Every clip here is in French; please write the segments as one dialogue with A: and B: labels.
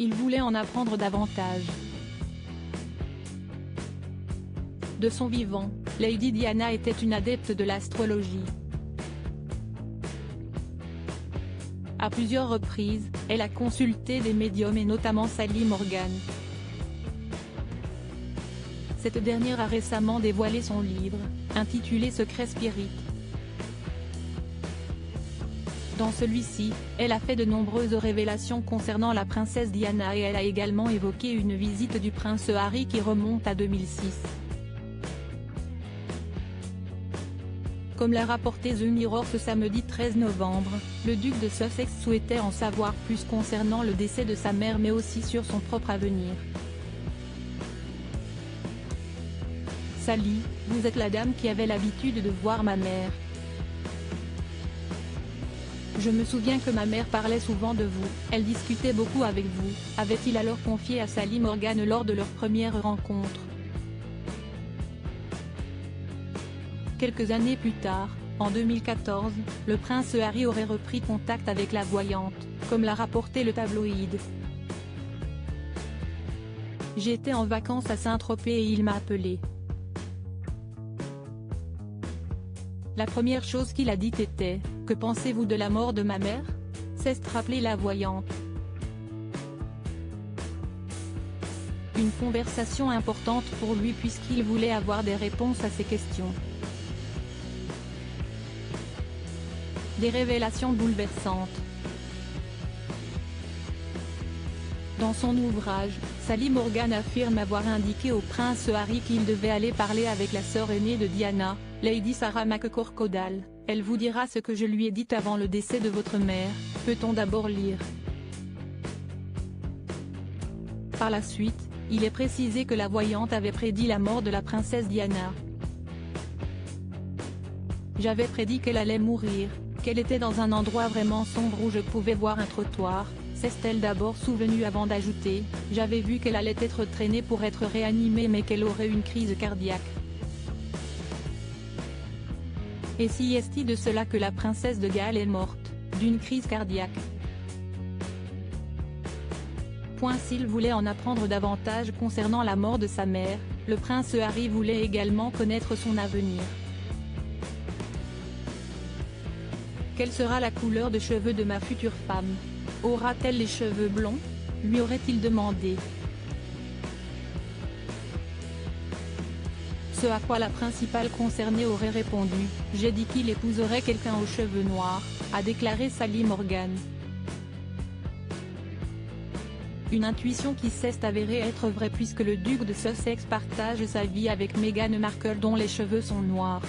A: Il voulait en apprendre davantage. De son vivant, Lady Diana était une adepte de l'astrologie. À plusieurs reprises, elle a consulté des médiums et notamment Sally Morgan. Cette dernière a récemment dévoilé son livre, intitulé Secret Spirit. Dans celui-ci, elle a fait de nombreuses révélations concernant la princesse Diana et elle a également évoqué une visite du prince Harry qui remonte à 2006. Comme l'a rapporté The Mirror ce samedi 13 novembre, le duc de Sussex souhaitait en savoir plus concernant le décès de sa mère mais aussi sur son propre avenir. Sally, vous êtes la dame qui avait l'habitude de voir ma mère. Je me souviens que ma mère parlait souvent de vous, elle discutait beaucoup avec vous, avait-il alors confié à Sally Morgan lors de leur première rencontre. Quelques années plus tard, en 2014, le prince Harry aurait repris contact avec la voyante, comme l'a rapporté le tabloïd. J'étais en vacances à Saint-Tropez et il m'a appelé. La première chose qu'il a dite était « Que pensez-vous de la mort de ma mère ?» s'est rappelée la voyante. Une conversation importante pour lui puisqu'il voulait avoir des réponses à ses questions. Des révélations bouleversantes. Dans son ouvrage, Sally Morgan affirme avoir indiqué au prince Harry qu'il devait aller parler avec la sœur aînée de Diana, Lady Sarah McCorquodale. Elle vous dira ce que je lui ai dit avant le décès de votre mère, peut-on d'abord lire. Par la suite, il est précisé que la voyante avait prédit la mort de la princesse Diana. J'avais prédit qu'elle allait mourir, qu'elle était dans un endroit vraiment sombre où je pouvais voir un trottoir, s'est-elle d'abord souvenue avant d'ajouter, j'avais vu qu'elle allait être traînée pour être réanimée mais qu'elle aurait une crise cardiaque. Et si est-il de cela que la princesse de Galles est morte, d'une crise cardiaque. S'il voulait en apprendre davantage concernant la mort de sa mère, le prince Harry voulait également connaître son avenir. Quelle sera la couleur de cheveux de ma future femme? Aura-t-elle les cheveux blonds? Lui aurait-il demandé. Ce à quoi la principale concernée aurait répondu « J'ai dit qu'il épouserait quelqu'un aux cheveux noirs », a déclaré Sally Morgan. Une intuition qui s'est avérée être vraie puisque le duc de Sussex partage sa vie avec Meghan Markle dont les cheveux sont noirs.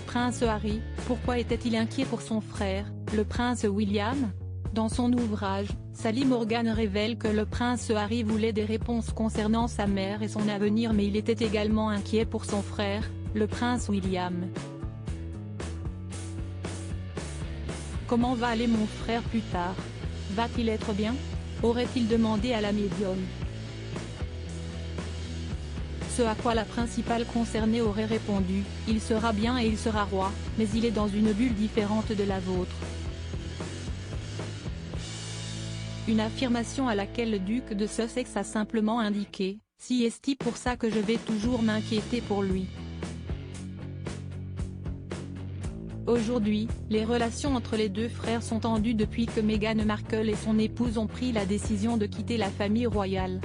A: Prince Harry, pourquoi était-il inquiet pour son frère, le prince William? Dans son ouvrage, Sally Morgan révèle que le prince Harry voulait des réponses concernant sa mère et son avenir mais il était également inquiet pour son frère, le prince William. Comment va aller mon frère plus tard? Va-t-il être bien? Aurait-il demandé à la médium. Ce à quoi la principale concernée aurait répondu, il sera bien et il sera roi, mais il est dans une bulle différente de la vôtre. Une affirmation à laquelle le duc de Sussex a simplement indiqué, si est-il pour ça que je vais toujours m'inquiéter pour lui. Aujourd'hui, les relations entre les deux frères sont tendues depuis que Meghan Markle et son épouse ont pris la décision de quitter la famille royale.